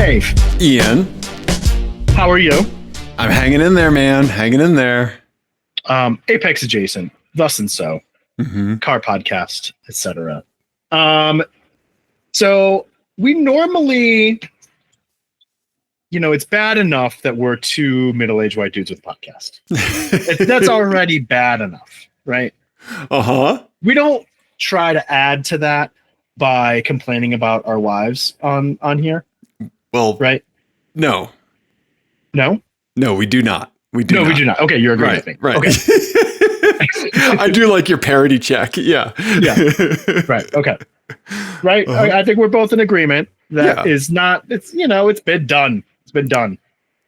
Dave. Ian. How are you? I'm hanging in there, man. Hanging in there. Apex adjacent, thus and so, car podcast, etc. So we normally, it's bad enough that we're two middle-aged white dudes with a podcast. That's already bad enough, right? We don't try to add to that by complaining about our wives on here. Well, right? No, we do not. We do not. Okay, you're agreeing with me. Right. Okay. I do like your parody check. Yeah. Right. Okay. Right. I think we're both in agreement that is not. It's it's been done. It's been done.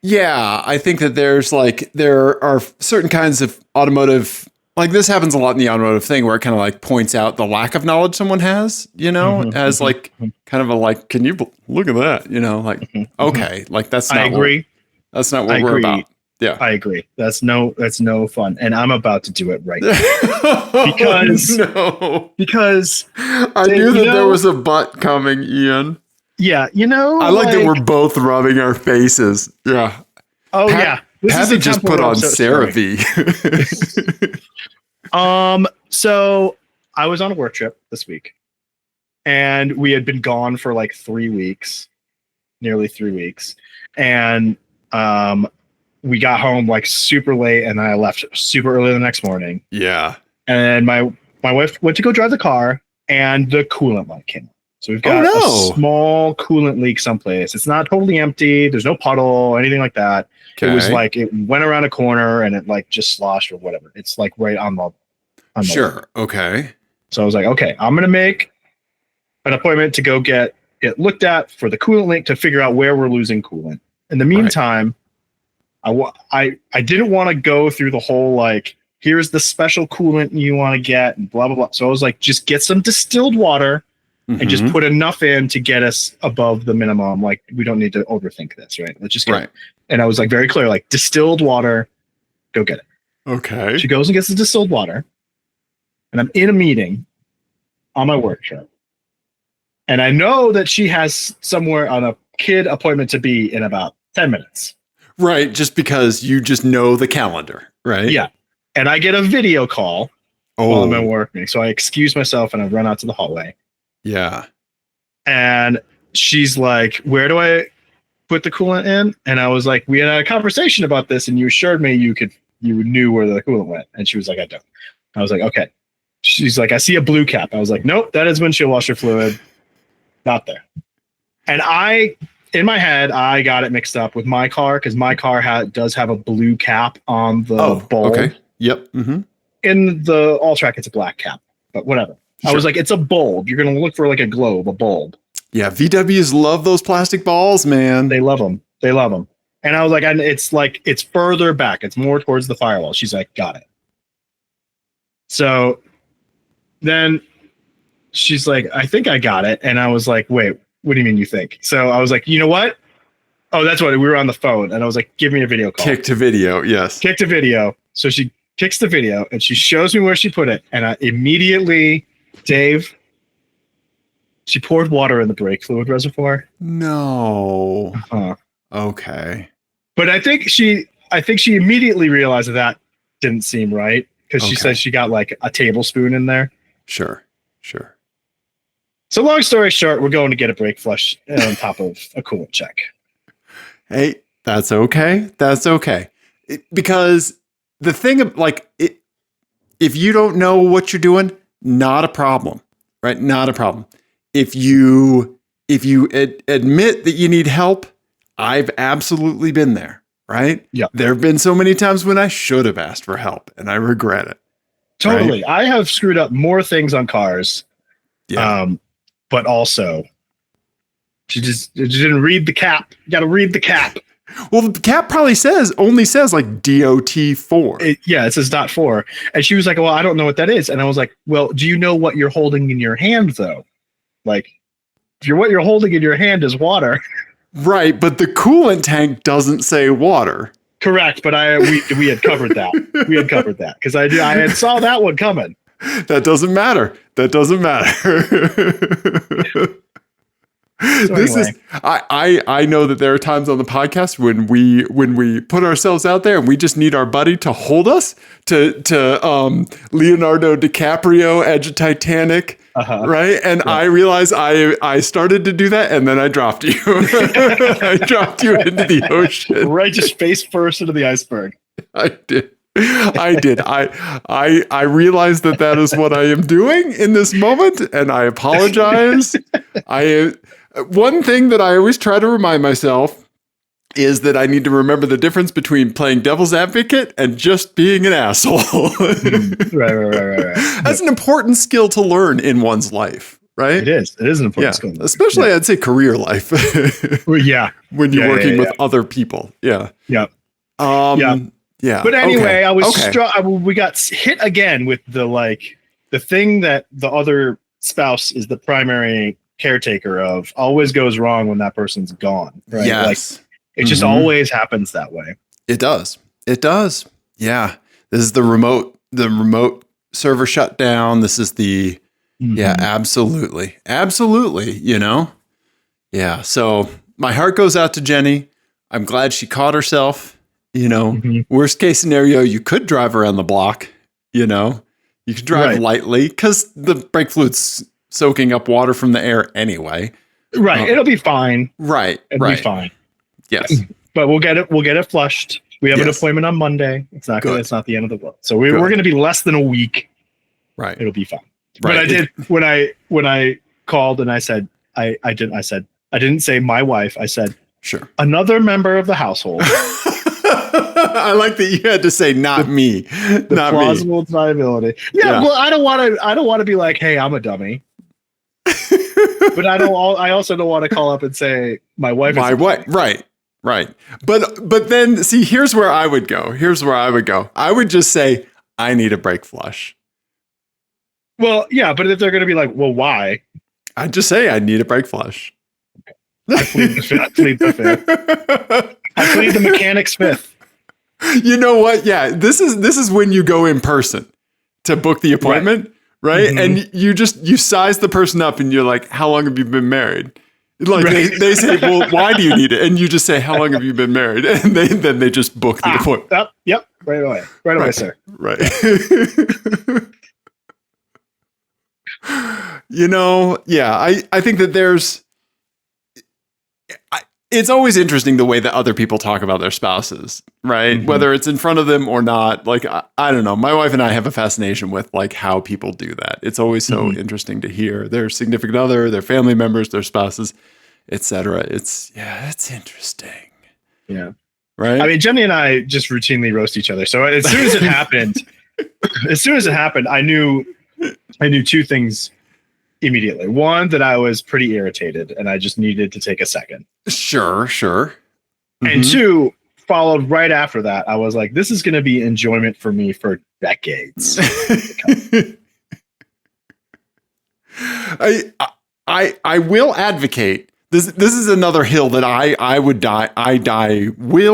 Yeah, I think that there are certain kinds of automotive. Like this happens a lot in the automotive thing where it kind of like points out the lack of knowledge someone has, as like kind of a like, can you look at that? Okay, like that's not. I agree. That's not what we're about. Yeah, I agree. That's no fun, and I'm about to do it right now because I knew that there was a butt coming, Ian. Yeah, I like that we're both rubbing our faces. Yeah. Oh yeah. Patty just put on CeraVe. So I was on a work trip this week, and we had been gone for like 3 weeks, nearly 3 weeks, and we got home like super late, and I left super early the next morning. Yeah, and my wife went to go drive the car, and the coolant light came on. So we've got a small coolant leak someplace. It's not totally empty. There's no puddle or anything like that. Okay. It was like it went around a corner and it like just sloshed or whatever. It's like right on the sure. Okay. So I was like, okay, I'm gonna make an appointment to go get it looked at for the coolant leak to figure out where we're losing coolant. In the meantime, I didn't want to go through the whole like here's the special coolant you want to get and blah blah blah. So I was like, just get some distilled water. And just put enough in to get us above the minimum. Like, we don't need to overthink this, right? Let's just get it. And I was like very clear, like distilled water, go get it. Okay. She goes and gets the distilled water. And I'm in a meeting on my work trip. And I know that she has somewhere on a kid appointment to be in about 10 minutes. Right. Just because you just know the calendar, right? Yeah. And I get a video call while I'm at work meeting. So I excuse myself and I run out to the hallway. Yeah. And she's like, where do I put the coolant in? And I was like, we had a conversation about this and you assured me you knew where the coolant went. And she was like, I don't. I was like, okay. She's like, I see a blue cap. I was like, nope, that is windshield washer fluid. Not there. And in my head, I got it mixed up with my car because my car does have a blue cap on the bulb. Okay. Yep. Mm-hmm. In the all-track, it's a black cap, but whatever. Sure. I was like, it's a bulb. You're going to look for like a globe, a bulb. Yeah, VWs love those plastic balls, man. They love them. And I was like, it's further back. It's more towards the firewall. She's like, got it. So then she's like, I think I got it. And I was like, wait, what do you mean you think? So I was like, you know what? Oh, that's what we were on the phone. And I was like, give me a video call. Kick to video. Yes. Kick to video. So she kicks the video and she shows me where she put it. And I immediately... Dave, she poured water in the brake fluid reservoir. No. Okay. But I think she immediately realized that didn't seem right because she said she got like a tablespoon in there. Sure. So long story short, we're going to get a brake flush on top of a coolant check. Hey, that's okay. Because the thing of if you don't know what you're doing, not a problem, right? Not a problem. If you admit that you need help, I've absolutely been there, right? Yeah. There have been so many times when I should have asked for help and I regret it. Totally. Right? I have screwed up more things on cars. Yeah. But also she didn't read the cap. You got to read the cap. Well, the cap probably only says like DOT4. It says .4. And she was like, well, I don't know what that is. And I was like, well, do you know what you're holding in your hand though? Like what you're holding in your hand is water. Right. But the coolant tank doesn't say water. Correct. But we had covered that. We had covered that because I had saw that one coming. That doesn't matter. So This anyway. is I know that there are times on the podcast when we put ourselves out there and we just need our buddy to hold us to Leonardo DiCaprio Edge of Titanic, right? And I realized I started to do that and then I dropped you. I dropped you into the ocean. Right, just face first into the iceberg. I did. I realize that is what I am doing in this moment, and I apologize. One thing that I always try to remind myself is that I need to remember the difference between playing devil's advocate and just being an asshole. Right. That's an important skill to learn in one's life, right? It is. It is an important skill. Especially, I'd say, career life. Yeah. When you're working with other people. Yeah. Yeah. Yeah. But anyway, okay. We got hit again with the thing that the other spouse is the primary caretaker of always goes wrong when that person's gone. Right. Yes. It just always happens that way. It does. Yeah. This is the remote server shutdown. This is yeah, absolutely. Yeah. So my heart goes out to Jenny. I'm glad she caught herself. Worst case scenario, you could drive around the block, you could drive lightly because the brake fluid's soaking up water from the air anyway. Right. It'll be fine. Right. It'll be fine. Yes. But we'll get it flushed. We have an appointment on Monday. It's not the end of the world. So we're going to be less than a week. Right. It'll be fine. Right. But I did when I called and I said, I didn't say my wife. I said, sure, another member of the household. I like that you had to say not me. Not plausible deniability. Yeah, well, I don't want to be like, hey, I'm a dummy. But I also don't want to call up and say my wife is Right. But then see, here's where I would go. I would just say, I need a brake flush. Well, yeah, but if they're going to be like, well, why? I'd just say I need a brake flush. I plead the fifth. I plead the mechanic's fifth. You know what? Yeah, this is when you go in person to book the appointment, right? And you size the person up and you're like, how long have you been married? Like they say, well, why do you need it? And you just say, how long have you been married? And then they just book the appointment. Yep. Right away, sir. Right. I think that it's always interesting the way that other people talk about their spouses, right? Whether it's in front of them or not. Like, I don't know. My wife and I have a fascination with like how people do that. It's always so interesting to hear their significant other, their family members, their spouses, etc. It's interesting. Yeah. Right. I mean, Jenny and I just routinely roast each other. So as soon as it happened, I knew two things immediately. One, that I was pretty irritated and I just needed to take a second. Sure. And two, followed right after that, I was like, this is going to be enjoyment for me for decades. I will advocate. This is another hill that I will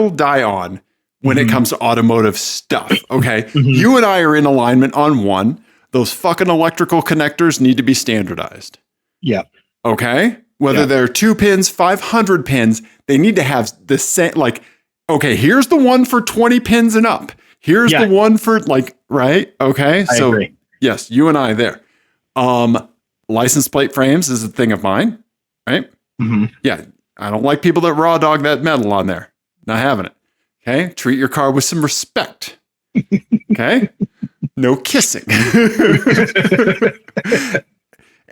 die on when it comes to automotive stuff. Okay. You and I are in alignment on one. Those fucking electrical connectors need to be standardized. Yeah. Okay. Whether they're 2 pins, 500 pins, they need to have the same, like, okay, here's the one for 20 pins and up. Here's the one for right. Okay. I agree. Yes, you and I there. License plate frames is a thing of mine. Right. Yeah. I don't like people that raw dog that metal on there. Not having it. Okay. Treat your car with some respect. Okay. No kissing.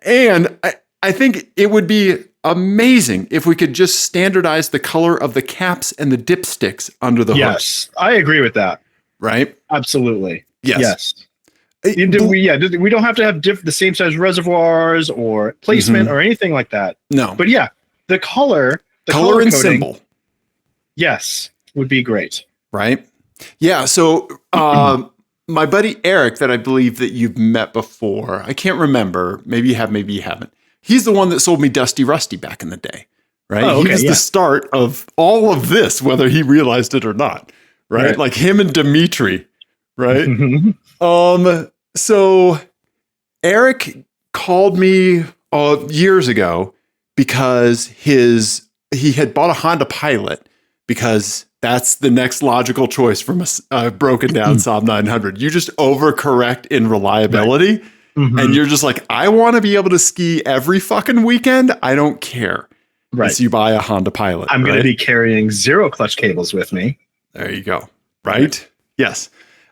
And I think it would be amazing if we could just standardize the color of the caps and the dipsticks under the hood. Yes, I agree with that. Right? Absolutely. Yes. We don't have to have the same size reservoirs or placement or anything like that. No. But yeah, the color and coding, symbol. Yes, would be great. Right? Yeah. So my buddy Eric, that I believe that you've met before, I can't remember. Maybe you have, maybe you haven't. He's the one that sold me Dusty Rusty back in the day, right? Oh, okay, he was the start of all of this, whether he realized it or not, right? Like him and Dimitri, right? So Eric called me years ago because he had bought a Honda Pilot because that's the next logical choice from a broken down Saab 900. You just overcorrect in reliability. Right. Mm-hmm. And you're just like, I want to be able to ski every fucking weekend. I don't care. Right. So you buy a Honda Pilot. I'm going to be carrying 0 clutch cables with me. There you go. Right? Yes.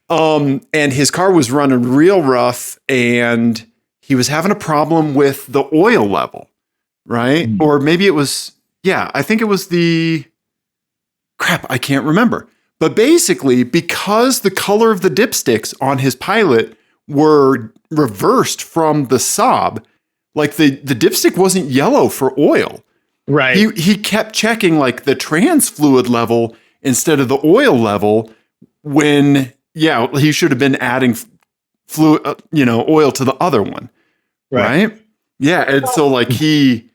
And his car was running real rough and he was having a problem with the oil level. Right? Mm. Or maybe it was, I think it was I can't remember. But basically, because the color of the dipsticks on his Pilot were reversed from the Saab, like the dipstick wasn't yellow for oil. Right. He kept checking like the trans fluid level instead of the oil level when, he should have been adding fluid, oil to the other one. Right? Yeah. And so like he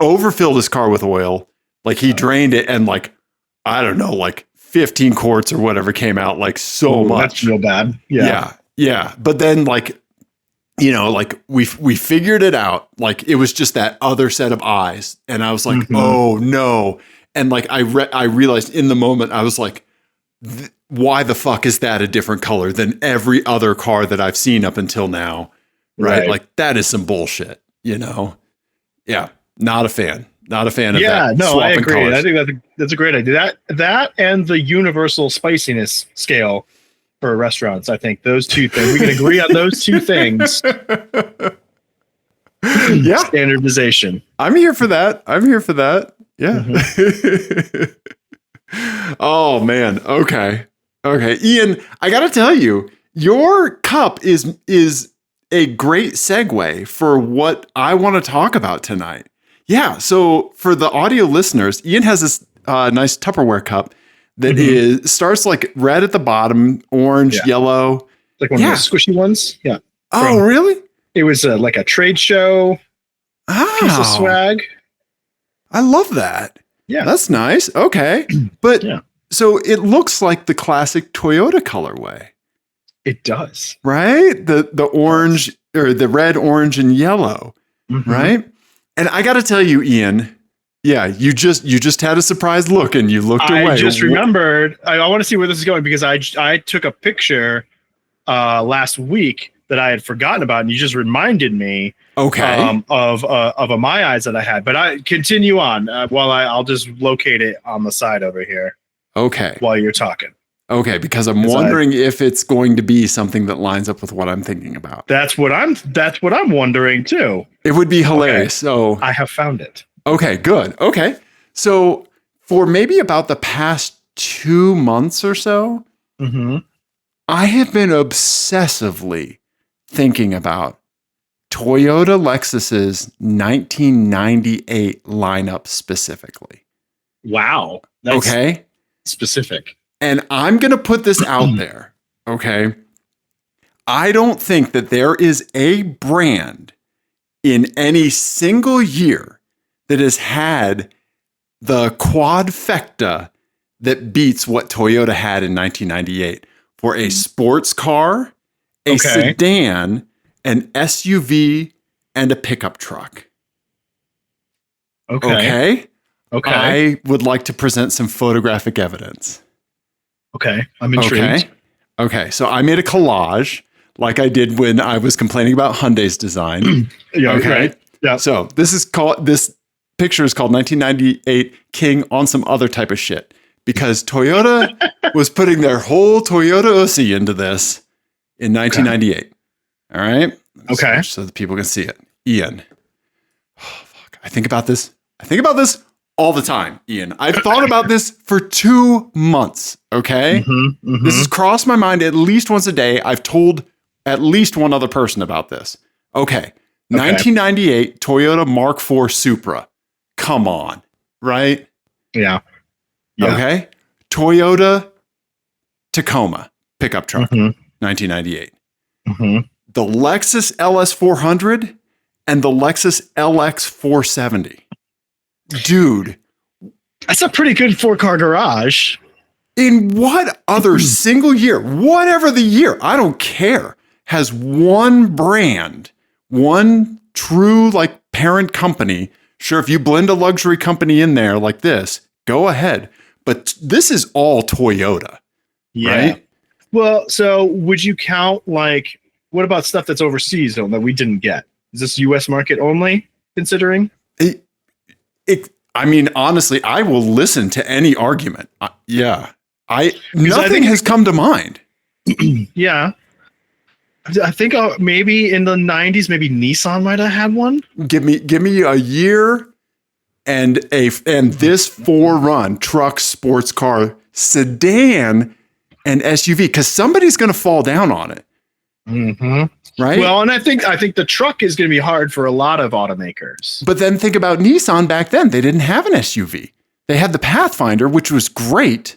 overfilled his car with oil, like he drained it and like, I don't know, like 15 quarts or whatever came out, like so much. That's real bad. Yeah. Yeah. But then like, like we figured it out. Like it was just that other set of eyes. And I was like, oh no. And like, I realized in the moment, I was like, why the fuck is that a different color than every other car that I've seen up until now? Right. Like that is some bullshit, Yeah. Not a fan. Not a fan of that. Yeah, no, I agree. Colors. I think that's a great idea. That and the universal spiciness scale for restaurants. I think those two things, we can agree on those two things. Yeah. Standardization. I'm here for that. Yeah. Mm-hmm. Oh man. Okay. Ian, I got to tell you, your cup is a great segue for what I want to talk about tonight. Yeah. So for the audio listeners, Ian has this nice Tupperware cup that starts like red at the bottom, orange, yellow. Like one of those squishy ones. Yeah. Oh, really? It was like a trade show piece of swag. I love that. Yeah. That's nice. Okay. But so it looks like the classic Toyota colorway. It does. Right? The orange or the red, orange, and yellow. Mm-hmm. Right? And I got to tell you, Ian, you just had a surprised look and you looked away. I just remembered. I want to see where this is going because I took a picture last week that I had forgotten about, and you just reminded me. Okay. Of a My Eyes that I had, but I continue on while I'll just locate it on the side over here. Okay. While you're talking. Okay, because I'm wondering if it's going to be something that lines up with what I'm thinking about. That's what I'm wondering too. It would be hilarious. Okay. So I have found it. Okay, good. Okay. So for maybe about the past 2 months or so, I have been obsessively thinking about Toyota Lexus's 1998 lineup specifically. Wow. That's okay. Specific. And I'm going to put this out there. Okay. I don't think that there is a brand in any single year that has had the quadfecta that beats what Toyota had in 1998 for a sports car, a sedan, an SUV, and a pickup truck. Okay. I would like to present some photographic evidence. Okay. I'm intrigued. Okay. So I made a collage like I did when I was complaining about Hyundai's design. Right. Yeah. So this picture is called 1998 King on some other type of shit because Toyota was putting their whole Toyota Uzi into this in 1998. All right. Okay. So that people can see it. Ian. Oh, fuck. I think about this all the time, Ian. I've thought about this for 2 months. Okay. This has crossed my mind at least once a day. I've told at least one other person about this. Okay. 1998 Toyota Mark IV Supra. Come on. Right? Yeah. Okay. Toyota Tacoma pickup truck. 1998. The Lexus LS 400 and the Lexus LX 470. Dude. That's a pretty good 4-car garage. In what other single year, whatever the year, I don't care, has one brand, one true like parent company Sure, if you blend a luxury company in there like this, go ahead. But this is all Toyota, right? Well, so would you count like what about stuff that's overseas though that we didn't get? Is this U.S. market only? Considering I mean, honestly, I will listen to any argument. Nothing has come to mind. Yeah. I think maybe in the 90s, maybe Nissan might have had one. Give me a year and this 4-run truck, sports car, sedan, and SUV, because somebody's going to fall down on it. Mm-hmm. Right. Well, and I think the truck is going to be hard for a lot of automakers. But then think about Nissan back then. They didn't have an SUV. They had the Pathfinder, which was great,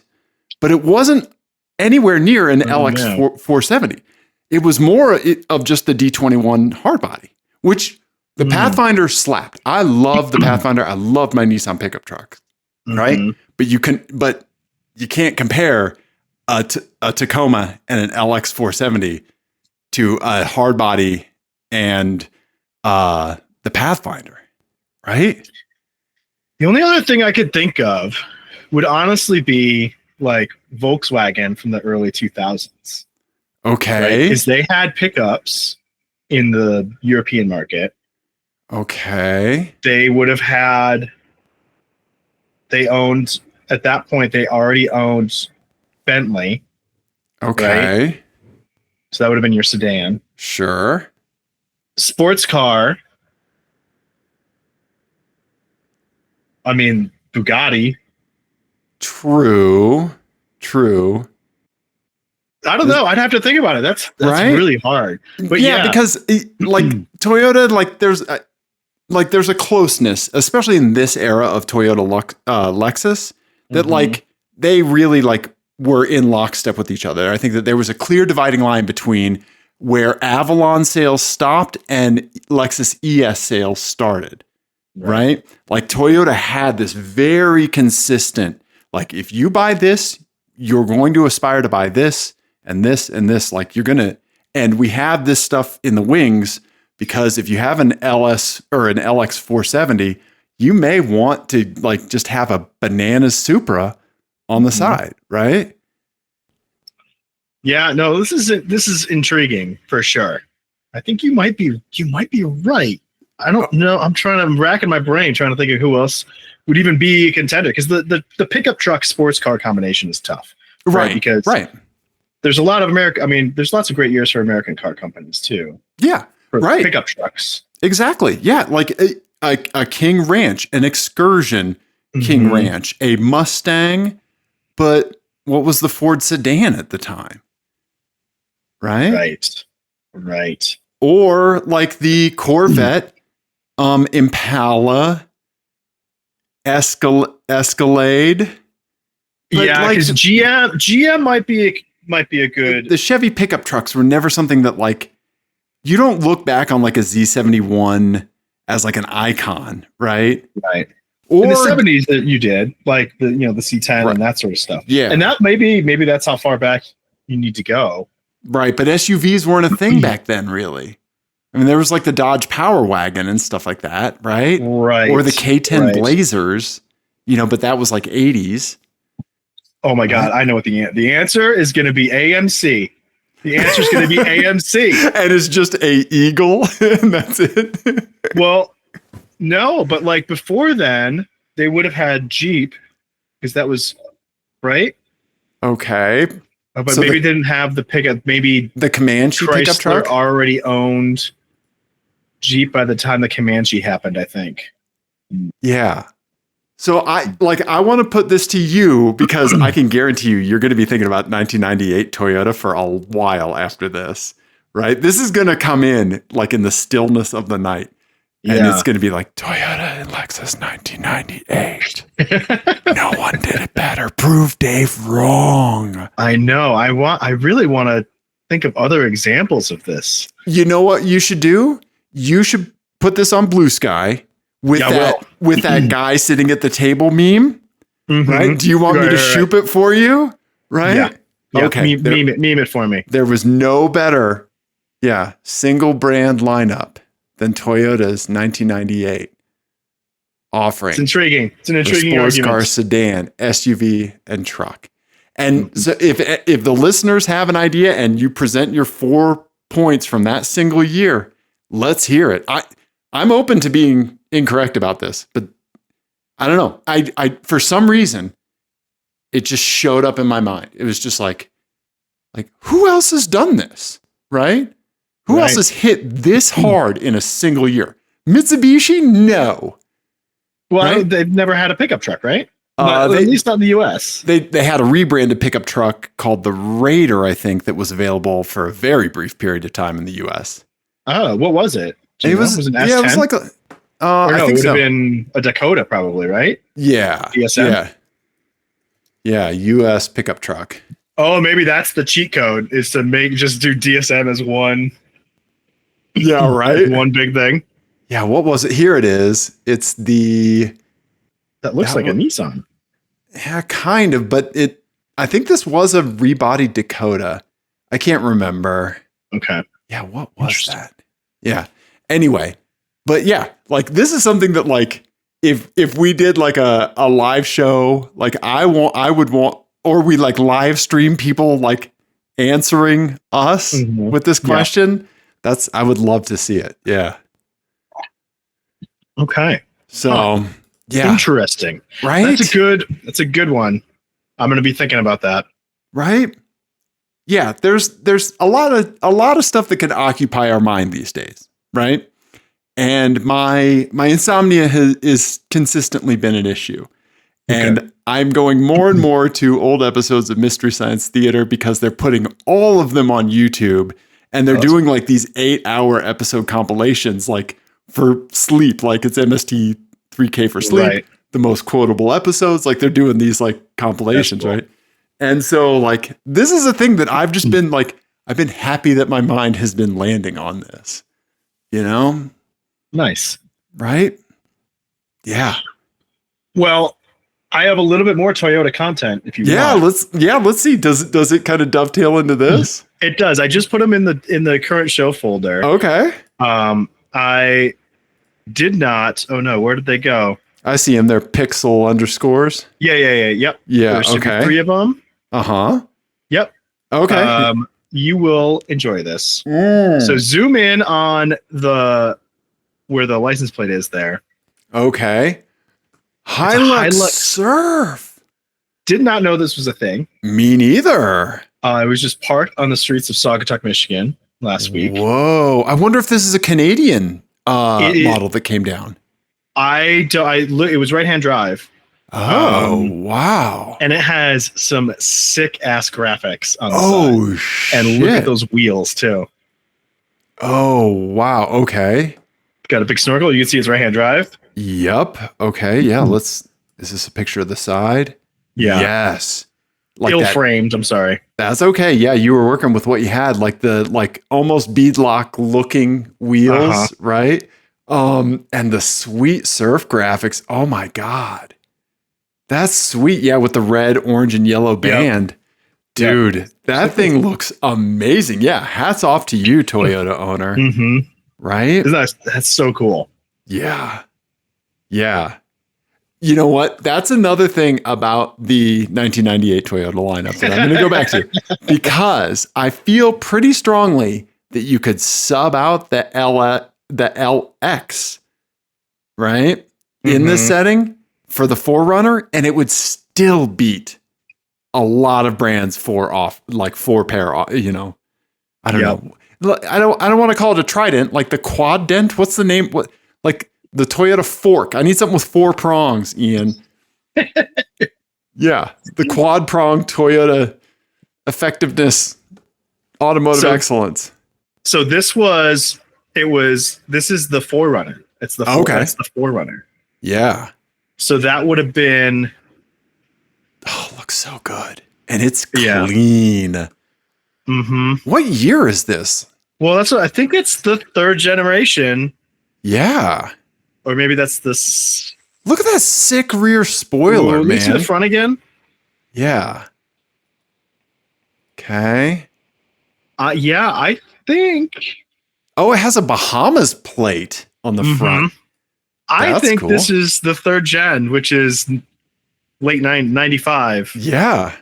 but it wasn't anywhere near an LX 470. It was more of just the D21 hardbody, which the Pathfinder slapped. I love the Pathfinder. I love my Nissan pickup truck, right? But you can't compare a Tacoma and an LX 470 to a hardbody and the Pathfinder, right? The only other thing I could think of would honestly be like Volkswagen from the early 2000s. Okay. Right? Because they had pickups in the European market. Okay. They would have had, at that point, they already owned Bentley. Okay. Right? So that would have been your sedan. Sure. Sports car. I mean, Bugatti. True. I don't know. I'd have to think about it. That's right? really hard. But because like Toyota, there's a closeness, especially in this era of Toyota Lexus, that like they really like were in lockstep with each other. I think that there was a clear dividing line between where Avalon sales stopped and Lexus ES sales started. Right? Like Toyota had this very consistent, like if you buy this, you're going to aspire to buy this and this and this. Like you're going to, and we have this stuff in the wings because if you have an LS or an LX 470, you may want to like just have a bananas Supra on the side, right? Yeah, no, this is intriguing for sure. I think you might be right. I don't know. I'm racking my brain trying to think of who else would even be a contender because the pickup truck sports car combination is tough, right? Because there's a lot of there's lots of great years for American car companies too. Yeah, for pickup trucks. Exactly. Yeah, like a King Ranch, an Excursion King Ranch, a Mustang, but what was the Ford sedan at the time? Right. Or like the Corvette, Impala, Escalade. Yeah, because GM might be a good. The Chevy pickup trucks were never something that like you don't look back on like a Z71 as like an icon, right? Right. Or in the 70s that you did, like the C10 and that sort of stuff. Yeah. And that maybe that's how far back you need to go. Right, but SUVs weren't a thing back then, really. I mean, there was like the Dodge Power Wagon and stuff like that, right? Right. Or the K10 Blazers, but that was like 80s. Oh my God, I know what the answer is going to be AMC. The answer is going to be AMC. And it's just a Eagle, and that's it. Well, no, but like before then, they would have had Jeep, because that was, right? Okay. But so maybe they didn't have the pickup. Maybe the Comanche Chrysler pickup truck already owned Jeep by the time the Comanche happened, I think. Yeah. So I want to put this to you because I can guarantee you're going to be thinking about 1998 Toyota for a while after this, right? This is going to come in like in the stillness of the night. And it's going to be like Toyota and Lexus 1998. No one did it better. Prove Dave wrong. I know. I really want to think of other examples of this. You know what you should do? You should put this on Blue Sky with that guy sitting at the table meme. Right? Do you want me to shoot it for you? Right? Yeah. Okay. Meme it for me. There was no better, single brand lineup than Toyota's 1998. offering. It's intriguing. It's an For intriguing sports argument. car, sedan, SUV, and truck. And so if the listeners have an idea and you present your 4 points from that single year, let's hear it. I'm open to being incorrect about this, but I don't know. I for some reason, it just showed up in my mind. It was just like who else has done this, right? Who else has hit this hard in a single year? Mitsubishi? No. Well, right? they've never had a pickup truck, right? At least not in the U.S. They had a rebranded pickup truck called the Raider, I think, that was available for a very brief period of time in the U.S. Oh, what was it? It was an S10? Yeah, it was like a. Or no, I think it would so. have been a Dakota, probably, right? Yeah. DSM? Yeah. U.S. pickup truck. Oh, maybe that's the cheat code, is to just do DSM as one. Yeah, right. One big thing. Yeah, what was it? Here it is. It's the. That looks like a Nissan. Yeah, kind of, but I think this was a rebodied Dakota. I can't remember. Okay. Yeah, what was that? Yeah. Anyway, but yeah, like this is something that like if we did like a live show, like I would want, or we like live stream people like answering us with this question. Yeah. I would love to see it. Yeah. Okay. So yeah. Interesting. Right? That's a good one. I'm going to be thinking about that. Right? Yeah, there's a lot of stuff that can occupy our mind these days, right? And my insomnia is consistently been an issue. And I'm going more and more to old episodes of Mystery Science Theater because they're putting all of them on YouTube, and they're doing like these 8-hour episode compilations like for sleep, like it's MST3K for sleep, right. The most quotable episodes, like they're doing these like compilations, cool. Right? And so like this is a thing that I've just been like, I've been happy that my mind has been landing on this, you know? Nice. Right? Yeah. Well, I have a little bit more Toyota content if you want. Let's see. Does it kind of dovetail into this? It does. I just put them in the current show folder. Okay. I did not. Oh no, where did they go? I see them. They're pixel underscores. Yeah. Yep. Yeah. There should be 3 of them. Yep. Okay. You will enjoy this. So zoom in on where the license plate is there. Okay. Hilux Surf. Did not know this was a thing. Me neither. It was just parked on the streets of Saugatuck, Michigan last week. Whoa. I wonder if this is a Canadian model that came down. It was right-hand drive. Oh, wow. And it has some sick-ass graphics on the side. Oh, shit. And look at those wheels, too. Oh, wow. Okay. Got a big snorkel. You can see it's right-hand drive. Yep. Okay. Yeah. Is this a picture of the side? Yeah. Yes. Like ill-framed. I'm sorry. That's okay. Yeah. You were working with what you had, like the almost beadlock looking wheels, right? And the sweet surf graphics. Oh my God. That's sweet. Yeah. With the red, orange, and yellow band. Yep. Dude, that thing looks amazing. Yeah. Hats off to you, Toyota owner. Mm-hmm. Right? That's so cool. Yeah. Yeah. You know what? That's another thing about the 1998 Toyota lineup that I'm going to go back to, because I feel pretty strongly that you could sub out the LX, right? In this setting for the 4Runner, and it would still beat a lot of brands 4-pair off, you know. I don't know. I don't want to call it a Trident, like the Quad Dent. What's the name? What, like the Toyota Fork? I need something with 4 prongs, Ian. Yeah, the quad prong Toyota effectiveness, automotive excellence. So this is the 4Runner. It's the That's the 4Runner. Yeah. So that would have been. Oh, it looks so good, and it's clean. Mm-hmm. What year is this? Well, I think it's the 3rd generation. Yeah. Or maybe that's this. Look at that sick rear spoiler, man. See the front again? Yeah. Okay. Yeah, I think. Oh, it has a Bahamas plate on the front. I That's think cool. this is the third gen, which is late 95. Yeah.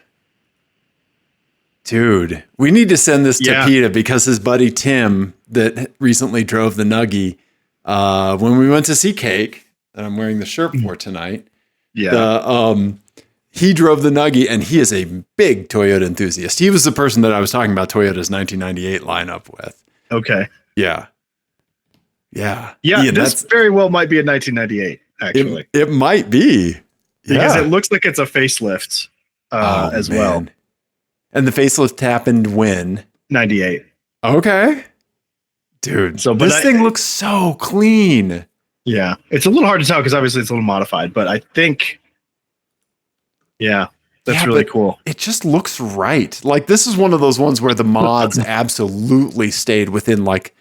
Dude, we need to send this to Yeah. PETA because his buddy Tim that recently drove the Nuggie, when we went to see Cake, that I'm wearing the shirt for tonight, he drove the Nuggie and he is a big Toyota enthusiast. He was the person that I was talking about Toyota's 1998 lineup with. Okay. Yeah. Yeah. Yeah, Ian, this very well might be a 1998, actually. it might be. Because Yeah. it looks like it's a facelift as well. And the facelift happened when? 98. Okay. Dude, So, but this thing looks so clean. Yeah. It's a little hard to tell because obviously it's a little modified, but I think, that's really cool. It just looks right. Like this is one of those ones where the mods absolutely stayed within like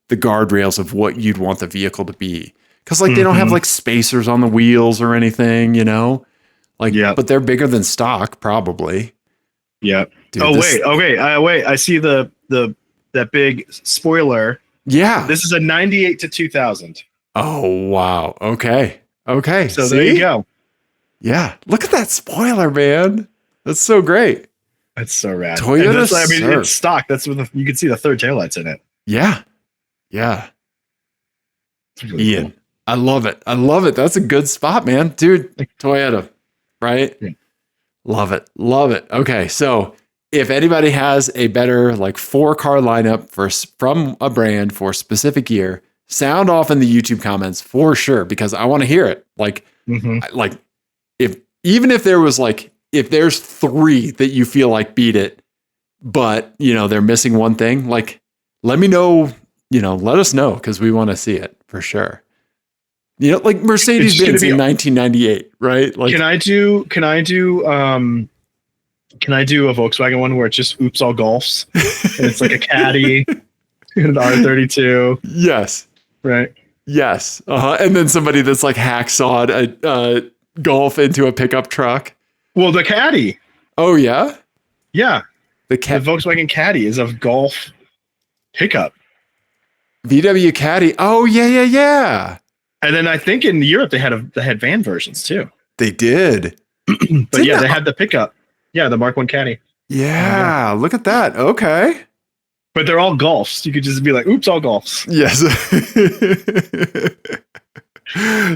the guardrails of what you'd want the vehicle to be. Because like they don't have like spacers on the wheels or anything, you know? Like, but they're bigger than stock, probably. Yeah. Dude, wait. Okay. Wait. I see that big spoiler. Yeah. This is a 98 to 2000. Oh, wow. Okay. Okay. So there you go. Yeah. Look at that spoiler, man. That's so great. That's so rad. Toyota it's stock. That's what you can see the third taillights in it. Yeah. Yeah. Really Ian, cool. I love it. I love it. That's a good spot, man. Dude, Toyota, right? Yeah. Love it. Love it. Okay. So if anybody has a better like 4-car lineup from a brand for a specific year, sound off in the YouTube comments for sure, because I want to hear it. Like, if there's 3 that you feel like beat it, but they're missing one thing, like let me know, let us know, because we want to see it for sure. Like Mercedes-Benz in 1998, right? Like, can I do a Volkswagen one where it's just oops all golfs and it's like a Caddy and an R32? Yes. Right. Yes. And then somebody that's like hacksawed a Golf into a pickup truck. Well, the Caddy. Oh yeah. Yeah. The Volkswagen Caddy is a Golf pickup. VW Caddy. Oh yeah. And then I think in Europe they had van versions too. They did. But yeah, they had the pickup. Yeah, the Mark I Caddy. Yeah, look at that. Okay. But they're all Golfs. You could just be like, oops, all Golfs. Yes.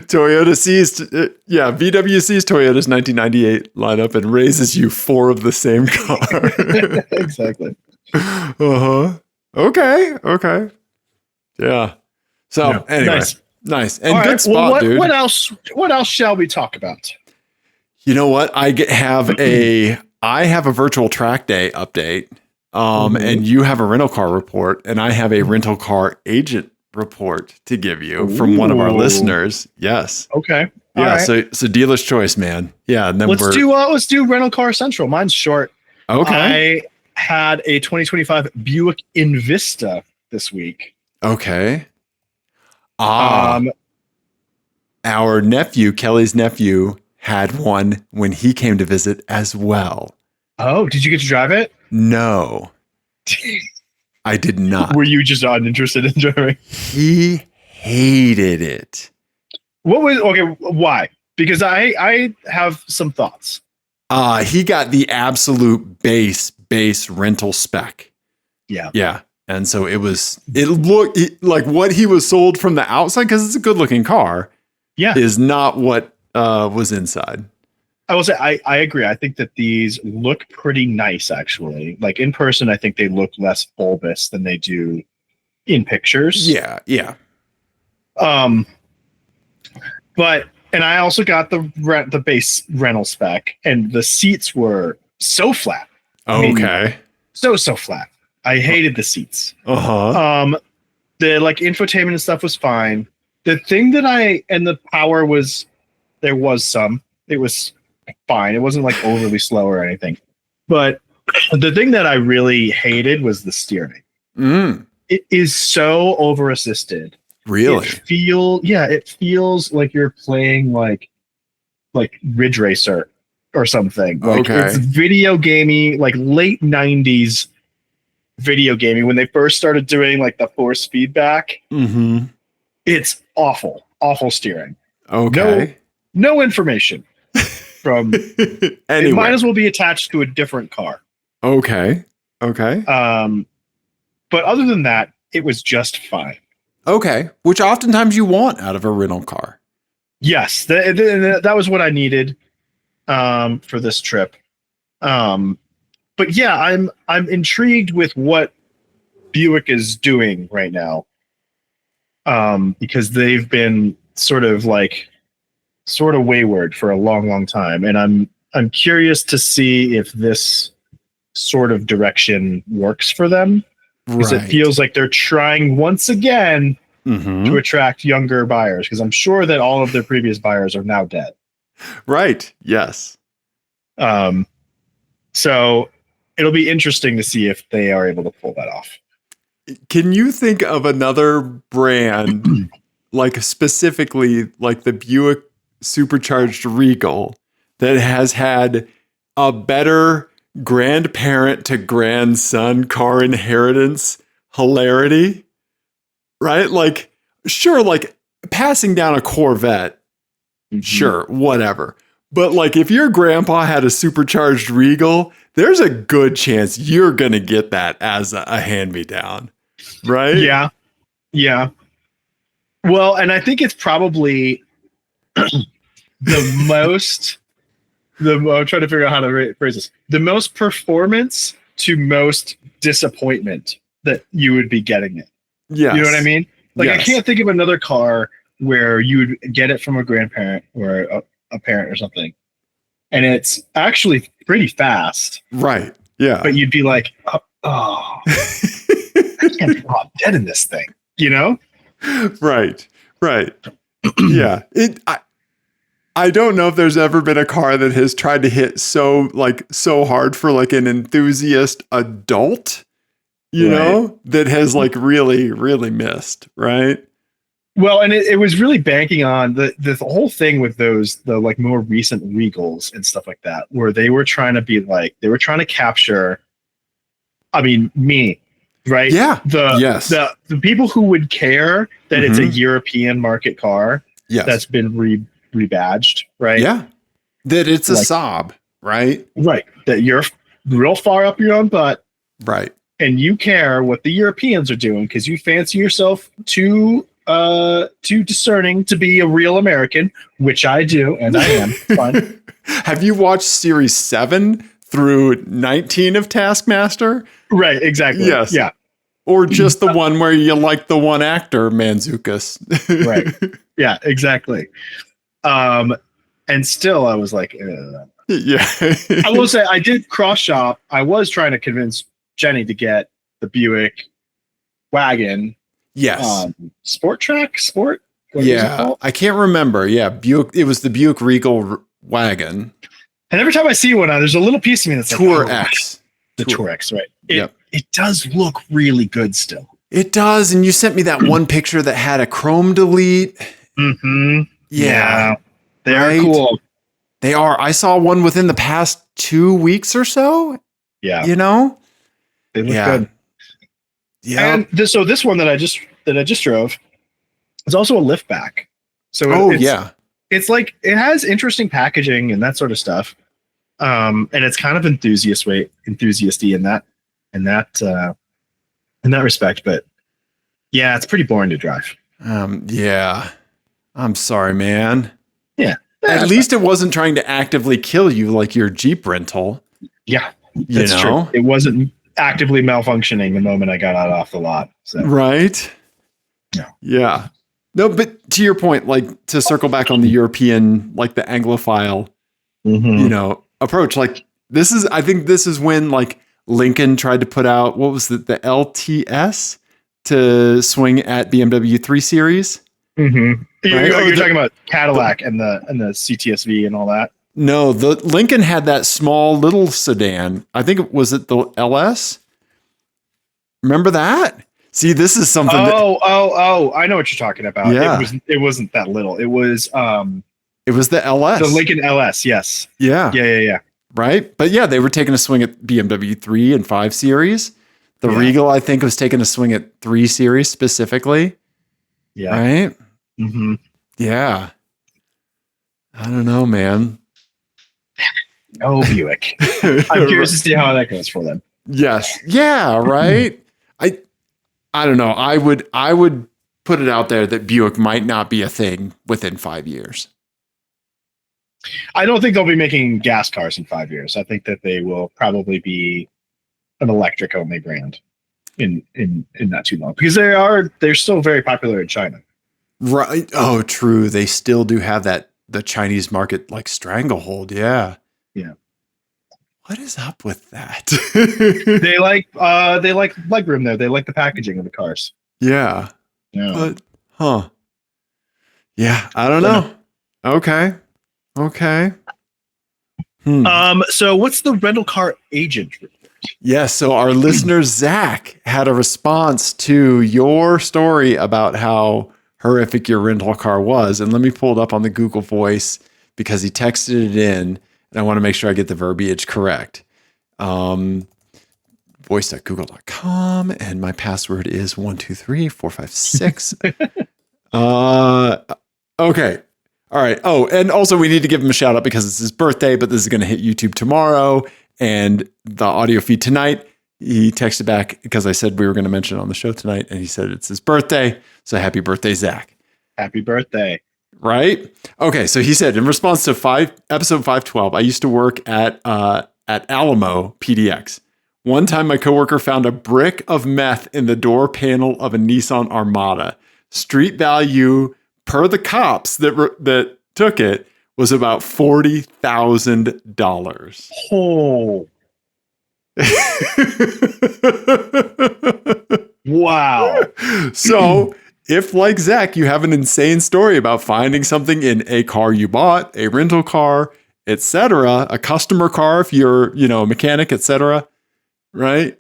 Toyota sees, VW sees Toyota's 1998 lineup and raises you 4 of the same car. Exactly. Okay. Yeah. So anyway. Nice. And all good right, spot, dude. What else shall we talk about? You know what? I have a virtual track day update. And you have a rental car report, and I have a rental car agent report to give you from one of our listeners. Yes. Okay. Yeah. Right. So dealer's choice, man. Yeah. And then let's do rental car central. Mine's short. Okay. I had a 2025 Buick Envista this week. Okay. Our nephew, Kelly's nephew, had one when he came to visit as well. Oh, did you get to drive it? No, I did not. Were you just uninterested in driving? He hated it. Why? Because I have some thoughts. He got the absolute base rental spec. Yeah. Yeah. And so it looked like what he was sold from the outside, because it's a good looking car. Yeah. Is not what was inside. I will say I agree. I think that these look pretty nice, actually. Like in person, I think they look less bulbous than they do in pictures. Yeah. But I also got the base rental spec, and the seats were so flat. Okay. So flat. I hated the seats. Uh-huh. The like infotainment and stuff was fine. The thing that and the power was, there was some. It was fine. It wasn't like overly slow or anything. But the thing that I really hated was the steering. It is so over assisted. Really? It feels like you're playing like Ridge Racer or something. Like it's video gamey, like late 90s video gaming when they first started doing like the force feedback. Mm-hmm. It's awful. awful steering. Okay. No information from. Anyway. It might as well be attached to a different car. Okay. Okay. But other than that, it was just fine. Okay. Which oftentimes you want out of a rental car. Yes, that was what I needed for this trip. But yeah, I'm intrigued with what Buick is doing right now, because they've been sort of wayward for a long time, and I'm curious to see if this sort of direction works for them, because it feels like they're trying once again to attract younger buyers, because I'm sure that all of their previous buyers are now dead. Right. Yes. So it'll be interesting to see if they are able to pull that off. Can you think of another brand, like specifically like the Buick Supercharged Regal, that has had a better grandparent to grandson car inheritance hilarity? Right? Like, sure, like passing down a Corvette, sure, whatever. But like if your grandpa had a supercharged Regal, there's a good chance you're going to get that as a hand-me-down. Right? Yeah. Yeah. Well, and I think it's probably I'm trying to figure out how to phrase this. The most performance to most disappointment that you would be getting it. Yes. You know what I mean? Like, Yes. I can't think of another car where you would get it from a grandparent or a parent or something, and it's actually pretty fast. Right. Yeah. But you'd be like, oh I can't drop dead in this thing, you know? Right. Right. Yeah. I don't know if there's ever been a car that has tried to hit so hard for like an enthusiast adult, you know, that has like really, really missed. Right. Well, and it was really banking on the whole thing with the like more recent Regals and stuff like that, where they were trying to capture, I mean, me, right? Yeah. The people who would care that it's a European market car that's been rebadged, right? Yeah. That it's a Saab, right? Right. That you're real far up your own butt. Right. And you care what the Europeans are doing because you fancy yourself too discerning to be a real American, which I do, and I am. Fine. Have you watched Series 7 through 19 of Taskmaster? Right, exactly. Yes. Yeah. Or just the one where you like the one actor, Manzukis. Right. Yeah, exactly. And still I was like, yeah. I will say I did cross shop. I was trying to convince Jenny to get the Buick wagon. Yes. Sport. What yeah. I can't remember. Yeah. Buick. It was the Buick Regal wagon. And every time I see one, there's a little piece of me that's Tour like, X. The Tour X, right? It does look really good still. It does. And you sent me that one picture that had a chrome delete. Mm-hmm. Yeah. They are cool. They are. I saw one within the past 2 weeks or so. Yeah. You know? They look good. Yeah. And this one that I just drove is also a liftback. So it's like it has interesting packaging and that sort of stuff. And it's kind of enthusiasty in that respect. But yeah, it's pretty boring to drive. Yeah. I'm sorry, man. Yeah. At least it wasn't trying to actively kill you like your Jeep rental. Yeah. That's true. It wasn't actively malfunctioning the moment I got out off the lot. So. Right. Yeah. Yeah. No, but to your point, like to circle back on the European, like the Anglophile, approach, like I think this is when like Lincoln tried to put out, what was the LTS to swing at BMW 3 Series. Mm-hmm. Right? You're talking about Cadillac and the CTSV and all that. No, the Lincoln had that small little sedan. I think was it the LS? Remember that? See, this is something. Oh! I know what you're talking about. Yeah. It wasn't that little. It was the LS, the Lincoln LS. Yes. Yeah. Right, but yeah, they were taking a swing at BMW 3 and 5 Series. The Regal, I think, was taking a swing at 3 Series specifically. Yeah. Right. Mm-hmm. Yeah. I don't know, man. Oh, Buick. I'm curious to see how that goes for them. Yes. Yeah, right? I don't know. I would put it out there that Buick might not be a thing within 5 years. I don't think they'll be making gas cars in 5 years. I think that they will probably be an electric only brand in not too long, because they're still very popular in China. Right. Oh, true. They still do have the Chinese market like stranglehold. Yeah. Yeah. What is up with that? They like legroom there. They like the packaging of the cars. Yeah. Yeah. But, yeah, I don't know. Okay. So what's the rental car agent? Yeah, so our listener Zach had a response to your story about how horrific your rental car was, and let me pull it up on the Google Voice because he texted it in, and I want to make sure I get the verbiage correct. Voice.google.com, and my password is 123456. Okay. All right. Oh, and also we need to give him a shout out because it's his birthday, but this is going to hit YouTube tomorrow and the audio feed tonight. He texted back because I said we were going to mention it on the show tonight, and he said it's his birthday. So happy birthday, Zach. Happy birthday. Right? Okay. So he said, in response to episode 512, I used to work at Alamo PDX. One time my coworker found a brick of meth in the door panel of a Nissan Armada. Street value per the cops that took it was about $40,000. Oh. Wow. So if, like Zach, you have an insane story about finding something in a car you bought, a rental car, etc., a customer car, if you're, a mechanic, etc., right?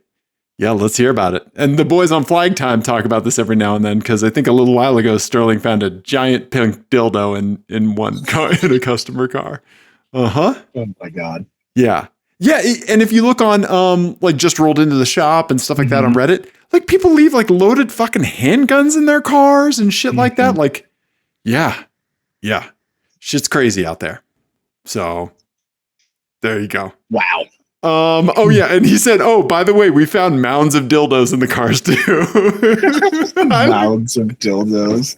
Yeah, let's hear about it. And the boys on Flag Time talk about this every now and then, because I think a little while ago, Sterling found a giant pink dildo in one car, in a customer car. Uh-huh. Oh my God. Yeah. Yeah. And if you look on like Just Rolled Into the Shop and stuff like that on Reddit, like people leave like loaded fucking handguns in their cars and shit like that. Like, yeah. Shit's crazy out there. So there you go. Wow. Oh yeah, and he said, "Oh, by the way, we found mounds of dildos in the cars too." Mounds of dildos.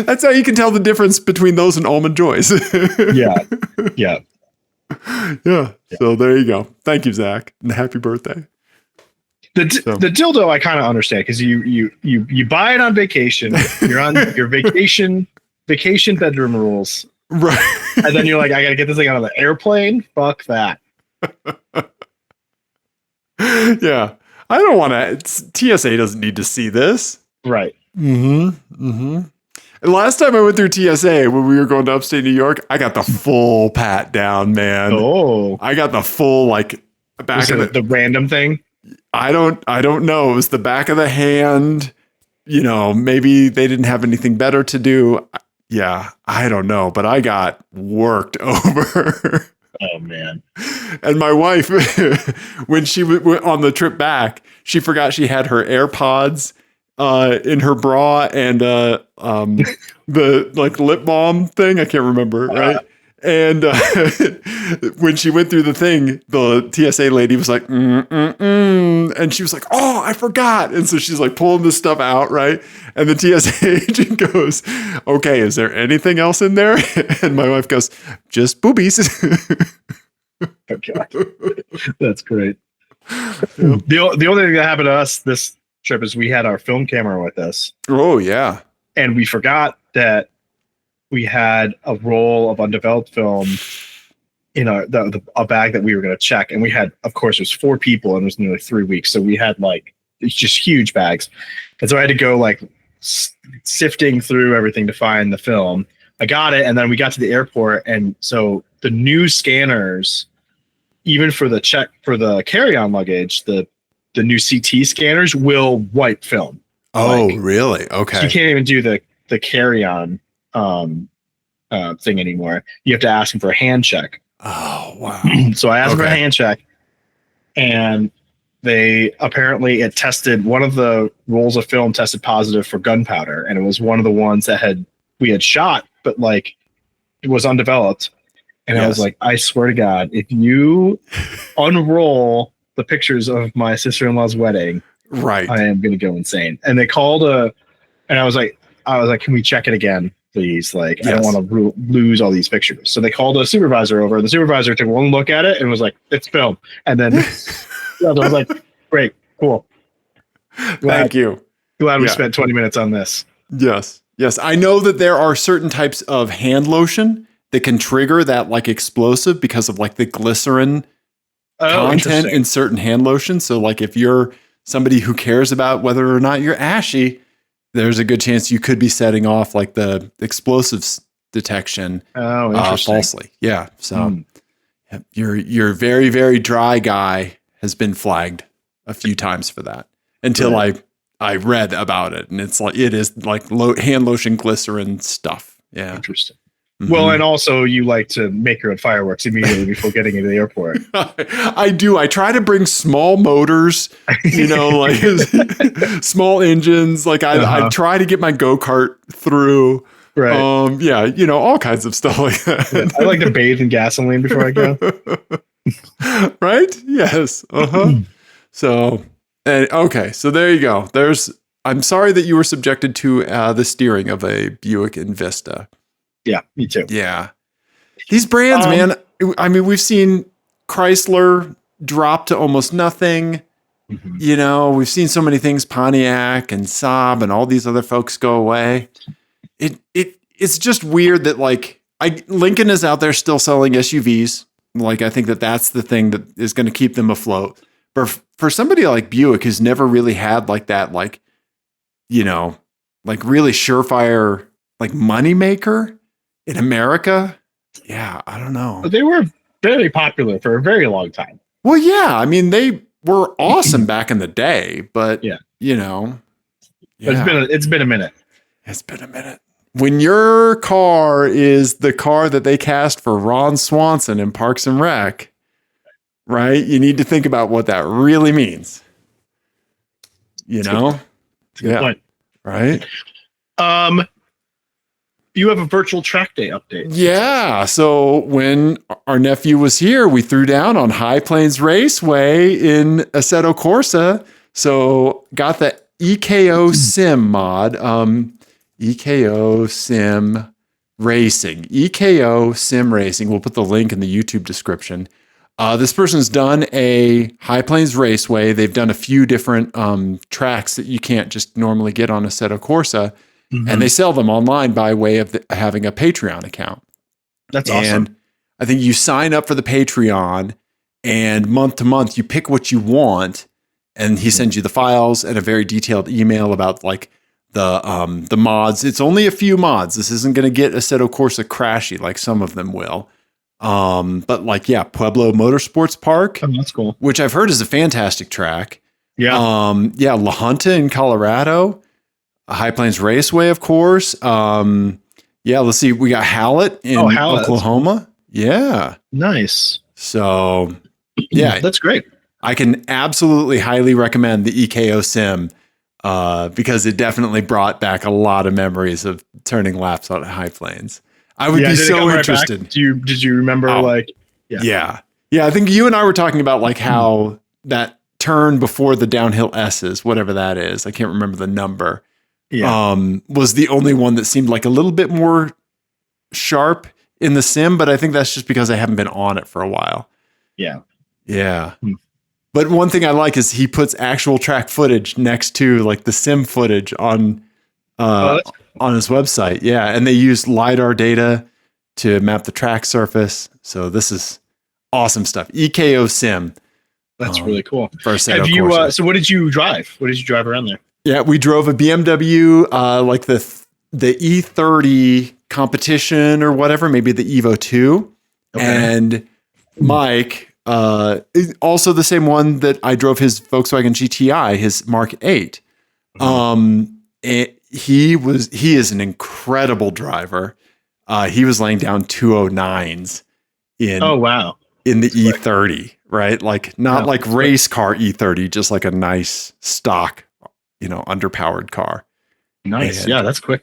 That's how you can tell the difference between those and Almond Joys. Yeah. So there you go. Thank you, Zach, and happy birthday. The dildo I kind of understand, because you buy it on vacation. You're on your vacation bedroom rules, right? And then you're like, I gotta get this thing out of the airplane. Fuck that. Yeah, I don't want to. TSA doesn't need to see this, right? And last time I went through TSA when we were going to upstate New York, I got the full pat down, man. Oh, I got the full like back of the random thing. I don't know. It was the back of the hand. Maybe they didn't have anything better to do. Yeah, I don't know, but I got worked over. Oh man. And my wife, when she went on the trip back, she forgot she had her AirPods in her bra and the like lip balm thing. I can't remember, right? And when she went through the thing, the TSA lady was like, and she was like, "Oh, I forgot." And so she's like pulling this stuff out, right? And the TSA agent goes, "Okay, is there anything else in there?" And my wife goes, "Just boobies." Okay. That's great. The only thing that happened to us this trip is we had our film camera with us. Oh yeah. And we forgot that we had a roll of undeveloped film in a bag that we were going to check. And we had, of course, it was 4 people and it was nearly 3 weeks. So we had like, it's just huge bags. And so I had to go like sifting through everything to find the film. I got it. And then we got to the airport. And so the new scanners, even for the carry-on luggage, the new CT scanners will wipe film. Oh, really? Okay. So you can't even do the carry-on thing anymore. You have to ask them for a hand check. Oh, wow. So I asked for a hand check, and they apparently it tested one of the rolls of film tested positive for gunpowder, and it was one of the ones that we had shot but like it was undeveloped. And I was like, I swear to God, if you unroll the pictures of my sister-in-law's wedding, right. I am going to go insane. And they called and I was like, can we check it again, please? Like, I don't want to lose all these pictures. So they called a supervisor over, and the supervisor took one look at it and was like, it's film. And then I was like, great, cool. Thank you. Glad we spent 20 minutes on this. Yes. Yes. I know that there are certain types of hand lotion that can trigger that like explosive because of like the glycerin content in certain hand lotions. So like if you're somebody who cares about whether or not you're ashy, there's a good chance you could be setting off like the explosives detection falsely. Yeah. So your very, very dry guy has been flagged a few times for that until I read about it. And it's like, it is like hand lotion glycerin stuff. Yeah. Interesting. Mm-hmm. Well, and also you like to make your own fireworks immediately before getting into the airport. I do. I try to bring small motors, like small engines. Like I try to get my go-kart through. Right. All kinds of stuff like that. Yeah, I like to bathe in gasoline before I go. Right? Yes. So, okay. So there you go. I'm sorry that you were subjected to the steering of a Buick Envista. Yeah, me too. Yeah. These brands, man, I mean, we've seen Chrysler drop to almost nothing. Mm-hmm. We've seen so many things, Pontiac and Saab and all these other folks go away. It's just weird that like Lincoln is out there still selling SUVs. Like, I think that's the thing that is going to keep them afloat. But for somebody like Buick who's never really had like that, like, like really surefire, like moneymaker in America. Yeah. I don't know. But they were very popular for a very long time. Well, yeah. I mean, they were awesome back in the day, but But it's been a minute. It's been a minute. When your car is the car that they cast for Ron Swanson in Parks and Rec, right? You need to think about what that really means. That's a good point. Right? You have a virtual track day update. Yeah. So when our nephew was here, we threw down on High Plains Raceway in Assetto Corsa. So got the EKO Sim mod. EKO Sim Racing. EKO Sim Racing. We'll put the link in the YouTube description. This person's done a High Plains Raceway. They've done a few different tracks that you can't just normally get on Assetto Corsa. Mm-hmm. And they sell them online by way of having a Patreon account. That's awesome. And I think you sign up for the Patreon, and month to month you pick what you want, and he sends you the files and a very detailed email about like the mods. It's only a few mods. This isn't going to get Assetto Corsa crashy like some of them will. But like, Pueblo Motorsports Park. Oh, that's cool. Which I've heard is a fantastic track. Yeah. La Junta in Colorado. High Plains Raceway, of course. Let's see. We got Hallett in Oklahoma. Yeah. Nice. So, yeah. That's great. I can absolutely highly recommend the EKO Sim because it definitely brought back a lot of memories of turning laps on High Plains. I would be so interested. Did you remember Yeah. I think you and I were talking about like how that turn before the downhill S's, whatever that is. I can't remember the number. Yeah. Was the only one that seemed like a little bit more sharp in the sim, but I think that's just because I haven't been on it for a while. Yeah. Yeah. But one thing I like is he puts actual track footage next to like the sim footage on his website. Yeah. And they use LiDAR data to map the track surface. So this is awesome stuff. EKO Sim. That's really cool. Have you, so what did you drive? What did you drive around there? Yeah, we drove a BMW, like the E30 competition or whatever, maybe the Evo 2. Okay. And Mike, also the same one that I drove his Volkswagen GTI, his Mark 8. He is an incredible driver. He was laying down 209s in in the E30, right? Like not like race car E30, just like a nice stock, underpowered car. Nice. And yeah, that's quick.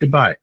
Goodbye.